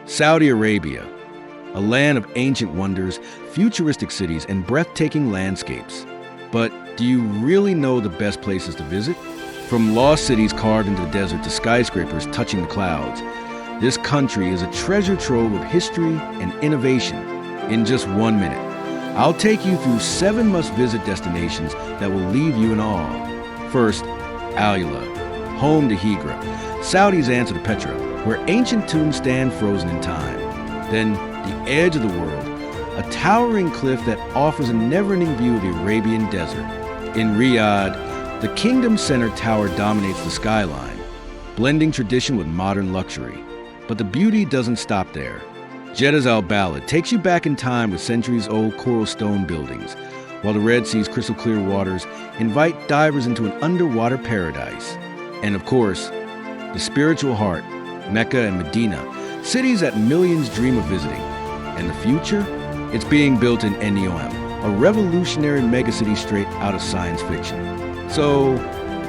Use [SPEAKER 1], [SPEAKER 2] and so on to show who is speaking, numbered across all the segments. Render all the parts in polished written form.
[SPEAKER 1] Saudi Arabia, a land of ancient wonders, futuristic cities, and breathtaking landscapes. But do you really know the best places to visit? From lost cities carved into the desert to skyscrapers touching the clouds, this country is a treasure trove of history and innovation. In just 1 minute, I'll take you through 7 must-visit destinations that will leave you in awe. First, AlUla, home to Hijra, Saudi's answer to Petra, where ancient tombs stand frozen in time. Then, the edge of the world, a towering cliff that offers a never-ending view of the Arabian desert. In Riyadh, the Kingdom Center Tower dominates the skyline, blending tradition with modern luxury. But the beauty doesn't stop there. Jeddah's Abha takes you back in time with centuries-old coral stone buildings, while the Red Sea's crystal-clear waters invite divers into an underwater paradise. And of course, the spiritual heart, Mecca and Medina, cities that millions dream of visiting. And the future? It's being built in NEOM, a revolutionary megacity straight out of science fiction. So,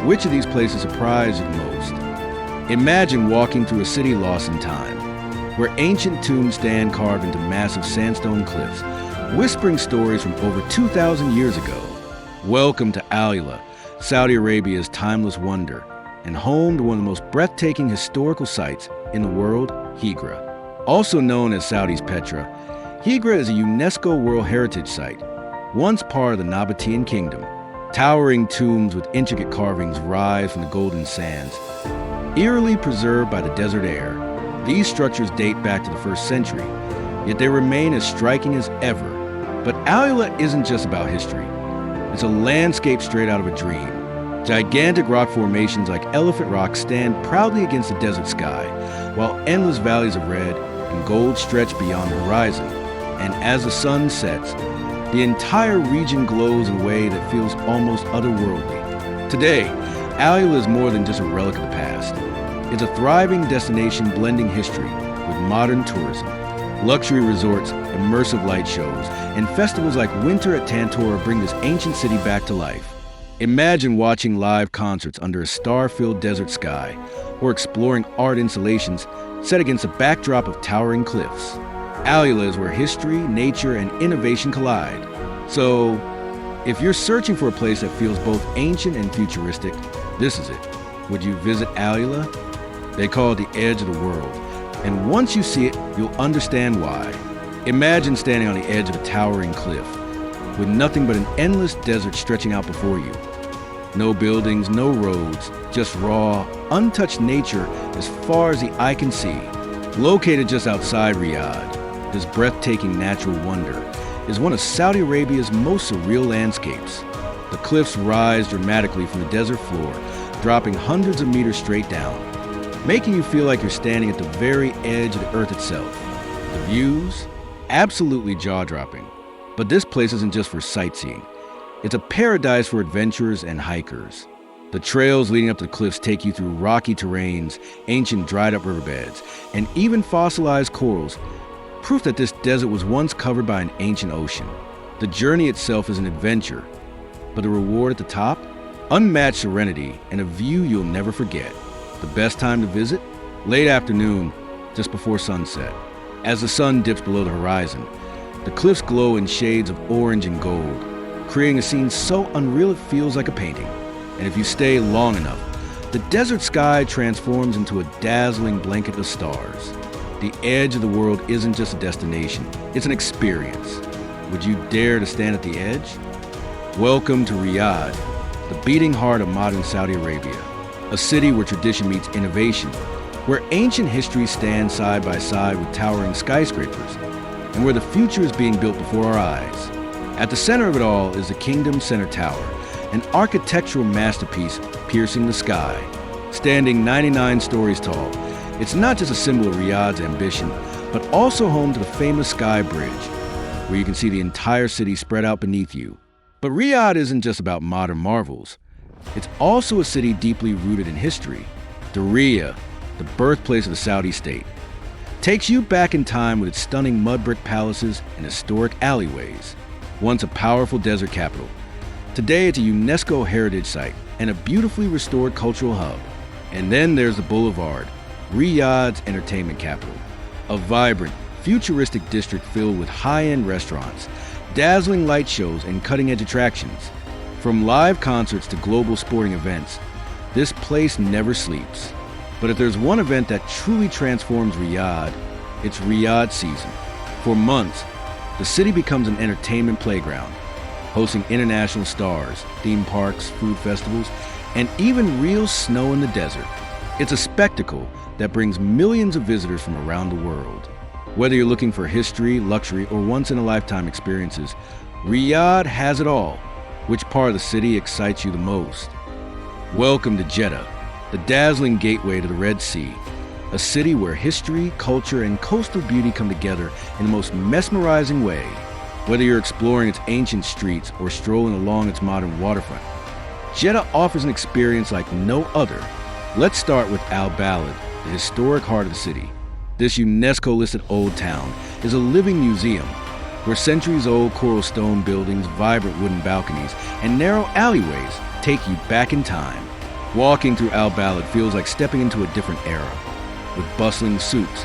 [SPEAKER 1] which of these places surprised you the most? Imagine walking through a city lost in time, where ancient tombs stand carved into massive sandstone cliffs, whispering stories from over 2,000 years ago. Welcome to AlUla, Saudi Arabia's timeless wonder, and home to one of the most breathtaking historical sites in the world, Hijra. Also known as Saudi's Petra, Hijra is a UNESCO World Heritage Site, once part of the Nabatean Kingdom. Towering tombs with intricate carvings rise from the golden sands, eerily preserved by the desert air. These structures date back to the 1st century, yet they remain as striking as ever. But AlUla isn't just about history. It's a landscape straight out of a dream. Gigantic rock formations like Elephant Rock stand proudly against the desert sky, while endless valleys of red and gold stretch beyond the horizon. And as the sun sets, the entire region glows in a way that feels almost otherworldly. Today, AlUla is more than just a relic of the past. It's a thriving destination blending history with modern tourism. Luxury resorts, immersive light shows, and festivals like Winter at Tantora bring this ancient city back to life. Imagine watching live concerts under a star-filled desert sky, or exploring art installations set against a backdrop of towering cliffs. AlUla is where history, nature, and innovation collide. So, if you're searching for a place that feels both ancient and futuristic, this is it. Would you visit AlUla? They call it the edge of the world. And once you see it, you'll understand why. Imagine standing on the edge of a towering cliff, with nothing but an endless desert stretching out before you. No buildings, no roads, just raw, untouched nature as far as the eye can see. Located just outside Riyadh, this breathtaking natural wonder is one of Saudi Arabia's most surreal landscapes. The cliffs rise dramatically from the desert floor, dropping hundreds of meters straight down, making you feel like you're standing at the very edge of the earth itself. The views? Absolutely jaw-dropping. But this place isn't just for sightseeing. It's a paradise for adventurers and hikers. The trails leading up to the cliffs take you through rocky terrains, ancient dried-up riverbeds, and even fossilized corals, proof that this desert was once covered by an ancient ocean. The journey itself is an adventure, but the reward at the top? Unmatched serenity and a view you'll never forget. The best time to visit? Late afternoon, just before sunset. As the sun dips below the horizon, the cliffs glow in shades of orange and gold, creating a scene so unreal it feels like a painting. And if you stay long enough, the desert sky transforms into a dazzling blanket of stars. The edge of the world isn't just a destination, it's an experience. Would you dare to stand at the edge? Welcome to Riyadh, the beating heart of modern Saudi Arabia, a city where tradition meets innovation, where ancient history stands side by side with towering skyscrapers, and where the future is being built before our eyes. At the center of it all is the Kingdom Center Tower, an architectural masterpiece piercing the sky. Standing 99 stories tall, it's not just a symbol of Riyadh's ambition, but also home to the famous Sky Bridge, where you can see the entire city spread out beneath you. But Riyadh isn't just about modern marvels. It's also a city deeply rooted in history. Diriyah, the birthplace of the Saudi state, takes you back in time with its stunning mud brick palaces and historic alleyways. Once a powerful desert capital, today it's a UNESCO heritage site and a beautifully restored cultural hub. And then there's the Boulevard, Riyadh's entertainment capital. a vibrant, futuristic district filled with high-end restaurants, dazzling light shows, and cutting-edge attractions. From live concerts to global sporting events, this place never sleeps. But if there's one event that truly transforms Riyadh, it's Riyadh season. For months, the city becomes an entertainment playground, hosting international stars, theme parks, food festivals, and even real snow in the desert. It's a spectacle that brings millions of visitors from around the world. Whether you're looking for history, luxury, or once-in-a-lifetime experiences, Riyadh has it all. Which part of the city excites you the most? Welcome to Jeddah, the dazzling gateway to the Red Sea, a city where history, culture, and coastal beauty come together in the most mesmerizing way. Whether you're exploring its ancient streets or strolling along its modern waterfront, Jeddah offers an experience like no other. Let's start with Al-Balad, the historic heart of the city. This UNESCO-listed old town is a living museum where centuries-old coral stone buildings, vibrant wooden balconies, and narrow alleyways take you back in time. Walking through Al-Balad feels like stepping into a different era, with bustling souks,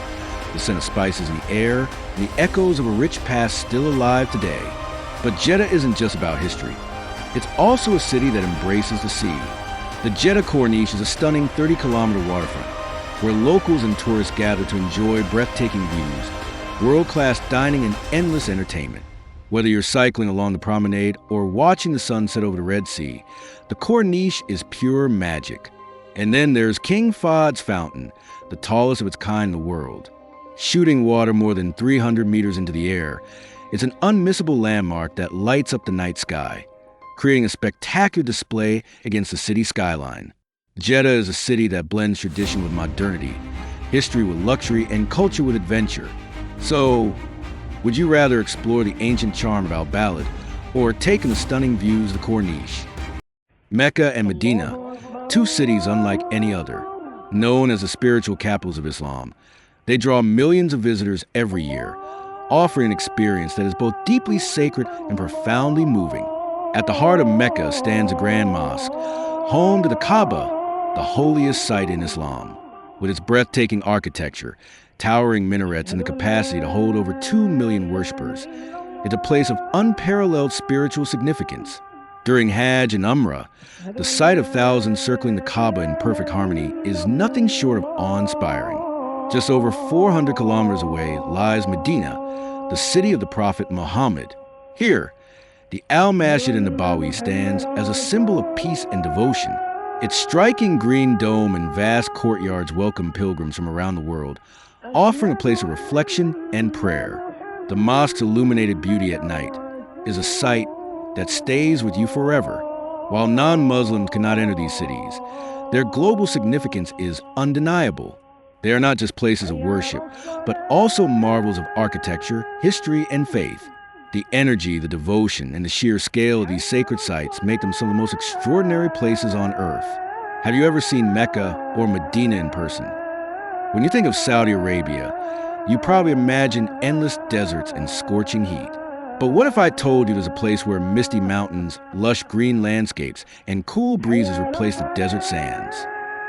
[SPEAKER 1] the scent of spices in the air, and the echoes of a rich past still alive today. But Jeddah isn't just about history. It's also a city that embraces the sea. The Jeddah Corniche is a stunning 30-kilometer waterfront, where locals and tourists gather to enjoy breathtaking views, world-class dining, and endless entertainment. Whether you're cycling along the promenade or watching the sunset over the Red Sea, the Corniche is pure magic. And then there's King Fahd's Fountain, the tallest of its kind in the world. Shooting water more than 300 meters into the air, it's an unmissable landmark that lights up the night sky, creating a spectacular display against the city skyline. Jeddah is a city that blends tradition with modernity, history with luxury, and culture with adventure. So, would you rather explore the ancient charm of Al-Balad or take in the stunning views of the Corniche? Mecca and Medina, two cities unlike any other, known as the spiritual capitals of Islam. They draw millions of visitors every year, offering an experience that is both deeply sacred and profoundly moving. At the heart of Mecca stands a grand mosque, home to the Kaaba, the holiest site in Islam. With its breathtaking architecture, towering minarets, and the capacity to hold over 2 million worshippers, it's a place of unparalleled spiritual significance. During Hajj and Umrah, the sight of thousands circling the Kaaba in perfect harmony is nothing short of awe-inspiring. Just over 400 kilometers away lies Medina, the city of the Prophet Muhammad. Here, the Al-Masjid Nabawi stands as a symbol of peace and devotion. Its striking green dome and vast courtyards welcome pilgrims from around the world, offering a place of reflection and prayer. The mosque's illuminated beauty at night is a sight that stays with you forever. While non-Muslims cannot enter these cities, their global significance is undeniable. They are not just places of worship, but also marvels of architecture, history, and faith. The energy, the devotion, and the sheer scale of these sacred sites make them some of the most extraordinary places on earth. Have you ever seen Mecca or Medina in person? When you think of Saudi Arabia, you probably imagine endless deserts and scorching heat. But what if I told you there's a place where misty mountains, lush green landscapes, and cool breezes replace the desert sands?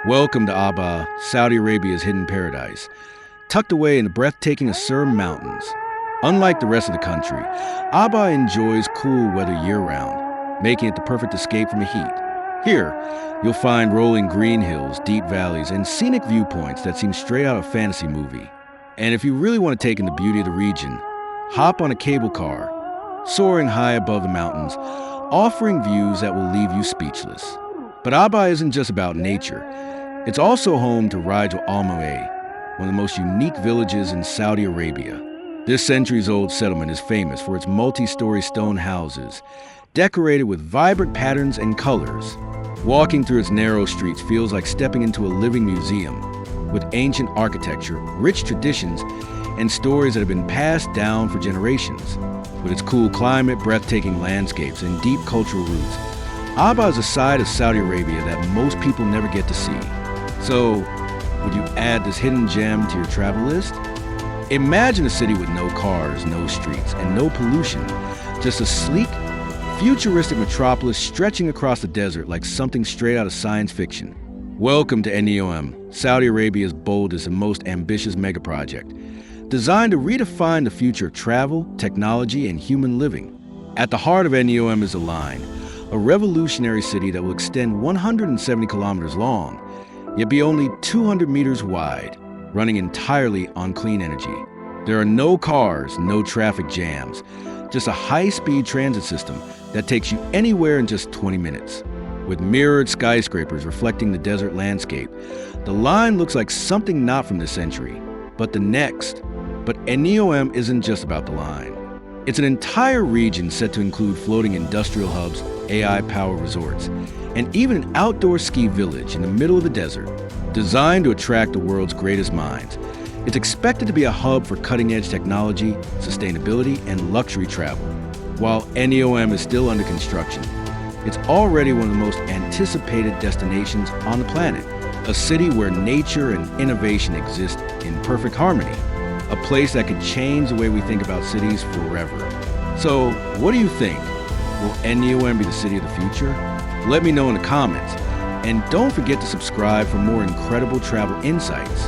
[SPEAKER 1] Welcome to Abha, Saudi Arabia's hidden paradise, tucked away in the breathtaking Asir Mountains. Unlike the rest of the country, Abha enjoys cool weather year-round, making it the perfect escape from the heat. Here, you'll find rolling green hills, deep valleys, and scenic viewpoints that seem straight out of a fantasy movie. And if you really want to take in the beauty of the region, hop on a cable car, soaring high above the mountains, offering views that will leave you speechless. But Abha isn't just about nature. It's also home to Riyadh Al-Maway, one of the most unique villages in Saudi Arabia. This centuries-old settlement is famous for its multi-story stone houses, decorated with vibrant patterns and colors. Walking through its narrow streets feels like stepping into a living museum, with ancient architecture, rich traditions, and stories that have been passed down for generations. With its cool climate, breathtaking landscapes, and deep cultural roots, Abha is a side of Saudi Arabia that most people never get to see. So, would you add this hidden gem to your travel list? Imagine a city with no cars, no streets, and no pollution. Just a sleek, futuristic metropolis stretching across the desert like something straight out of science fiction. Welcome to NEOM, Saudi Arabia's boldest and most ambitious megaproject. designed to redefine the future of travel, technology, and human living. At the heart of NEOM is Align, a revolutionary city that will extend 170 kilometers long, yet be only 200 meters wide, running entirely on clean energy. There are no cars, no traffic jams, just a high-speed transit system that takes you anywhere in just 20 minutes. With mirrored skyscrapers reflecting the desert landscape, the line looks like something not from this century, but the next. But NEOM isn't just about the line. It's an entire region set to include floating industrial hubs, AI-powered resorts, and even an outdoor ski village in the middle of the desert, designed to attract the world's greatest minds. It's expected to be a hub for cutting-edge technology, sustainability, and luxury travel. While NEOM is still under construction, it's already one of the most anticipated destinations on the planet, a city where nature and innovation exist in perfect harmony, a place that could change the way we think about cities forever. So, what do you think? Will NEOM be the city of the future? Let me know in the comments. And don't forget to subscribe for more incredible travel insights.